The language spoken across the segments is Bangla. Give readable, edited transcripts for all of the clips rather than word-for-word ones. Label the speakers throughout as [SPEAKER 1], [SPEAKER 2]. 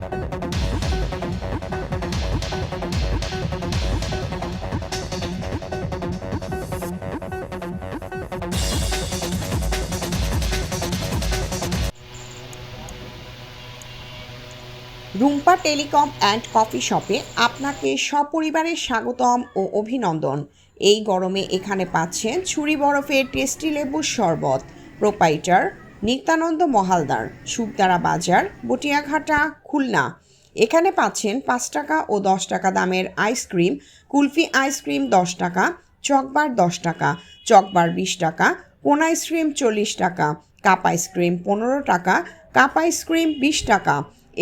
[SPEAKER 1] রুম্পা টেলিকম অ্যান্ড কফি শপে আপনাকে সপরিবারে স্বাগতম ও অভিনন্দন। এই গরমে এখানে পাচ্ছেন ছুরি বরফের টেস্টি লেবুর শরবত। প্রোপাইটার নিত্যানন্দ মহালদার, শুকদারা বাজার, বটিয়াঘাটা, খুলনা। এখানে পাচ্ছেন 5 টাকা ও 10 টাকা দামের আইসক্রিম। কুলফি আইসক্রিম 10 টাকা, চকবার 10 টাকা, চকবার 20 টাকা, কোন আইসক্রিম 40 টাকা, কাপ আইসক্রিম 15 টাকা, কাপ আইসক্রিম 20 টাকা।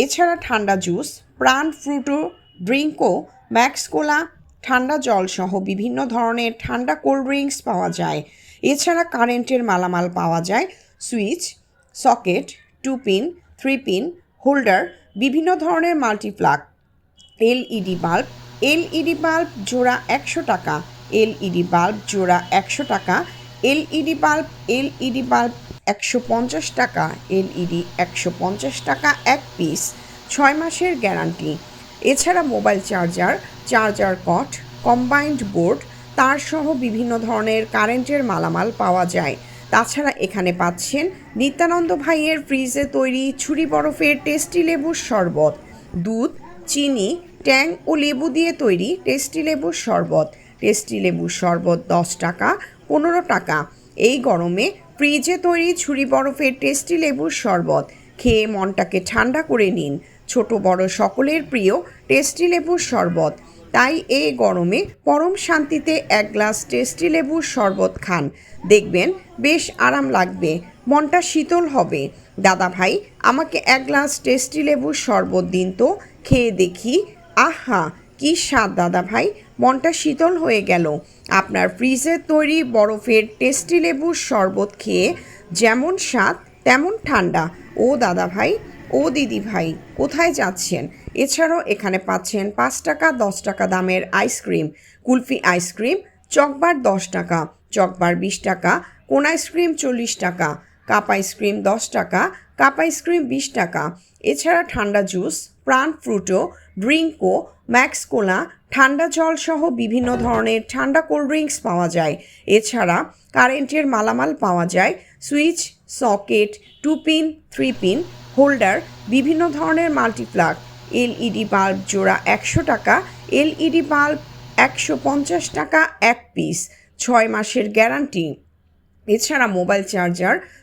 [SPEAKER 1] এছাড়া ঠান্ডা জুস, প্রাণ ফ্রুটো ড্রিঙ্কও, ম্যাক্স কোলা, ঠান্ডা জল সহ বিভিন্ন ধরনের ঠান্ডা কোল্ড ড্রিঙ্কস পাওয়া যায়। এছাড়া কারেন্টের মালামাল পাওয়া যায়, switch, socket, 2 pin, 3 pin, holder, বিভিন্ন ধরনের মাল্টিপ্লাগ, এলইডি বাল্ব জোড়া 100 টাকা, এলইডি বাল্ব জোড়া 100 টাকা, এলইডি বাল্ব 150 টাকা, এলইডি 150 টাকা এক পিস, 6 মাসের গ্যারান্টি। এছাড়া মোবাইল চার্জার কট, কম্বাইন্ড বোর্ড, তার সহ বিভিন্ন ধরনের কারেন্টের মালামাল পাওয়া যায়। তাছাড়া এখানে পাচ্ছেন নিত্যানন্দ ভাইয়ের ফ্রিজে তৈরি ছুরি বরফের টেস্টি লেবুর শরবত, দুধ, চিনি, ট্যাং ও লেবু দিয়ে তৈরি টেস্টি লেবুর শরবত। টেস্টি লেবুর শরবত 10 টাকা, 15 টাকা। এই গরমে ফ্রিজে তৈরি ছুরি বরফের টেস্টি লেবুর শরবত খেয়ে মনটাকে ঠান্ডা করে নিন। ছোট বড় সকলের প্রিয় টেস্টি লেবুর শরবত। তাই এই গরমে পরম শান্তিতে এক গ্লাস টেস্টি লেবুর শরবত খান, দেখবেন বেশ আরাম লাগবে, মনটা শীতল হবে। দাদা ভাই, আমাকে এক গ্লাস টেস্টি লেবুর শরবত দিন তো, খেয়ে দেখি। আহা, কি স্বাদ দাদা ভাই, মনটা শীতল হয়ে গেল। আপনার ফ্রিজের তৈরি বরফের টেস্টি লেবুর শরবত খেয়ে যেমন স্বাদ তেমন ঠান্ডা। ও দাদা ভাই, ও দিদি ভাই, কোথায় যাচ্ছেন? এছাড়াও এখানে পাচ্ছেন 5 টাকা 10 টাকা দামের আইসক্রিম। কুলফি আইসক্রিম চকবার 10 টাকা, চকবার 20 টাকা, কোন আইসক্রিম 40 টাকা, কাপ আইসক্রিম 10 টাকা, কাপ আইসক্রিম 20 টাকা। এছাড়া ঠান্ডা জুস, প্রাণ ফ্রুটো ড্রিঙ্কও, ম্যাক্স কোলা, ঠান্ডা জল সহ বিভিন্ন ধরনের ঠান্ডা কোল্ড ড্রিঙ্কস পাওয়া যায়। এছাড়া কারেন্টের মালামাল পাওয়া যায়, switch, socket, 2 pin, 3 pin, holder, বিভিন্ন ধরনের মাল্টিপ্লাগ, এলইডি বাল্ব জোড়া 100 টাকা, এলইডি বাল্ব 150 টাকা এক পিস, 6 মাসের গ্যারান্টি। এছাড়া মোবাইল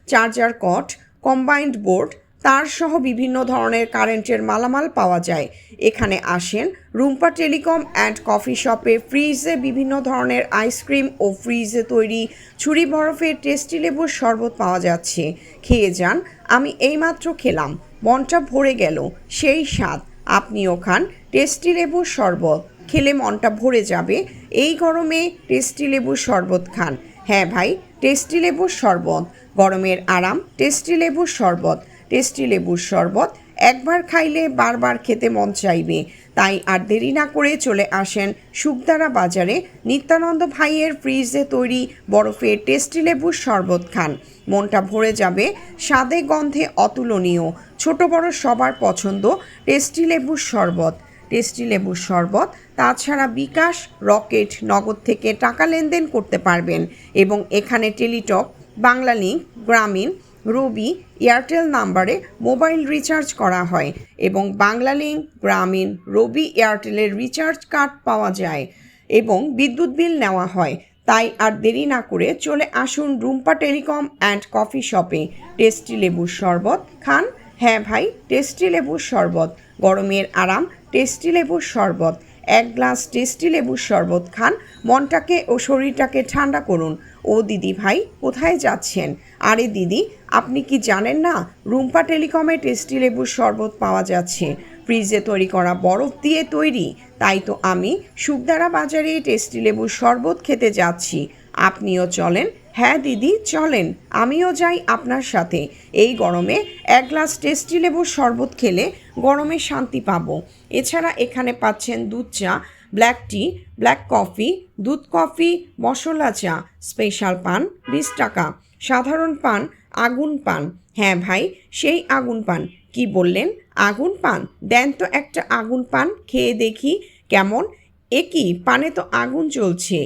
[SPEAKER 1] চার্জার কট, কম্বাইন্ড বোর্ড, তার সহ বিভিন্ন ধরনের কারেন্টের মালামাল পাওয়া যায়। এখানে আসেন রুম্পা টেলিকম অ্যান্ড কফি শপে। ফ্রিজে বিভিন্ন ধরনের আইসক্রিম ও ফ্রিজে তৈরি ছুরি বরফের টেস্টি লেবুর শরবত পাওয়া যাচ্ছে, খেয়ে যান। আমি এইমাত্র খেলাম, মনটা ভরে গেল, সেই স্বাদ। আপনিও খান টেস্টি লেবুর শরবত, খেলে মনটা ভরে যাবে। এই গরমে টেস্টি লেবুর শরবত খান। হ্যাঁ ভাই, টেস্টি লেবুর শরবত, গরমের আরাম টেস্টি লেবুর শরবত। টেস্টি লেবুর শরবত একবার খাইলে বারবার খেতে মন চাইবে। তাই আর দেরি না করে চলে আসেন শুকদারা বাজারে, নিত্যানন্দ ভাইয়ের ফ্রিজে তৈরি বরফের টেস্টি লেবুর শরবত খান, মনটা ভরে যাবে, স্বাদে গন্ধে অতুলনীয়, ছোট বড় সবার পছন্দ টেস্টি লেবুর শরবত। টেস্টি লেবুর শরবত। তাছাড়া বিকাশ, রকেট, নগদ থেকে টাকা লেনদেন করতে পারবেন এবং এখানে টেলিটক, বাংলালিংক, গ্রামীণ, রবি, এয়ারটেল নাম্বারে মোবাইল রিচার্জ করা হয় এবং বাংলালিংক, গ্রামীণ, রবি, এয়ারটেলের রিচার্জ কার্ড পাওয়া যায় এবং বিদ্যুৎ বিল নেওয়া হয়। তাই আর দেরি না করে চলে আসুন রুম্পা টেলিকম অ্যান্ড কফি শপে। টেস্টি লেবুর শরবত খান। হ্যাঁ ভাই, টেস্টি লেবুর শরবত, গরমের আরাম টেস্টি লেবুর শরবত। এক গ্লাস টেস্টি লেবুর শরবত খান, মনটাকে ও শরীরটাকে ঠান্ডা করুন। ও দিদি ভাই, কোথায় যাচ্ছেন? আরে দিদি, আপনি কি জানেন না রুম্পা টেলিকমে টেস্টি লেবুর শরবত পাওয়া যাচ্ছে, ফ্রিজে তৈরি করা বরফ দিয়ে তৈরি। তাই তো আমি শুকদারা বাজারে টেস্টি লেবুর শরবত খেতে যাচ্ছি। আপনিও চলেন। হ্যাঁ দিদি, চলেন, আমিও যাই আপনার সাথে। এই গরমে এক গ্লাস টেস্টি লেবুর শরবত খেলে গরমে শান্তি পাবো। এছাড়া এখানে পাচ্ছেন দুধ চা, ব্ল্যাক টি, ব্ল্যাক কফি, দুধ কফি, মশলা চা, স্পেশাল পান 20 টাকা, সাধারণ পান, আগুন পান, হ্যাঁ ভাই, সেই আগুন পান। কি বললেন? আগুন পান? দেন তো একটা আগুন পান, খেয়ে দেখি কেমন। এ কি, পানে তো আগুন জ্বলছে।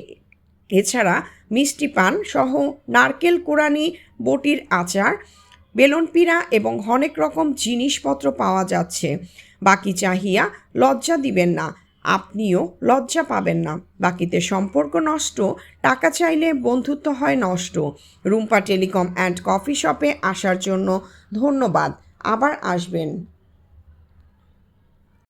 [SPEAKER 1] এছাড়া মিষ্টি পান সহ নারকেল কোরানি, বটির আচার, বেলন পিড়া এবং অনেক রকম জিনিসপত্র পাওয়া যাচ্ছে। বাকি চাহিয়া লজ্জা দিবেন না, আপনিও লজ্জা পাবেন না। বাকিতে সম্পর্ক নষ্ট, টাকা চাইলে বন্ধুত্ব হয় নষ্ট। রুম্পা টেলিকম অ্যান্ড কফি শপে আসার জন্য ধন্যবাদ। আবার আসবেন।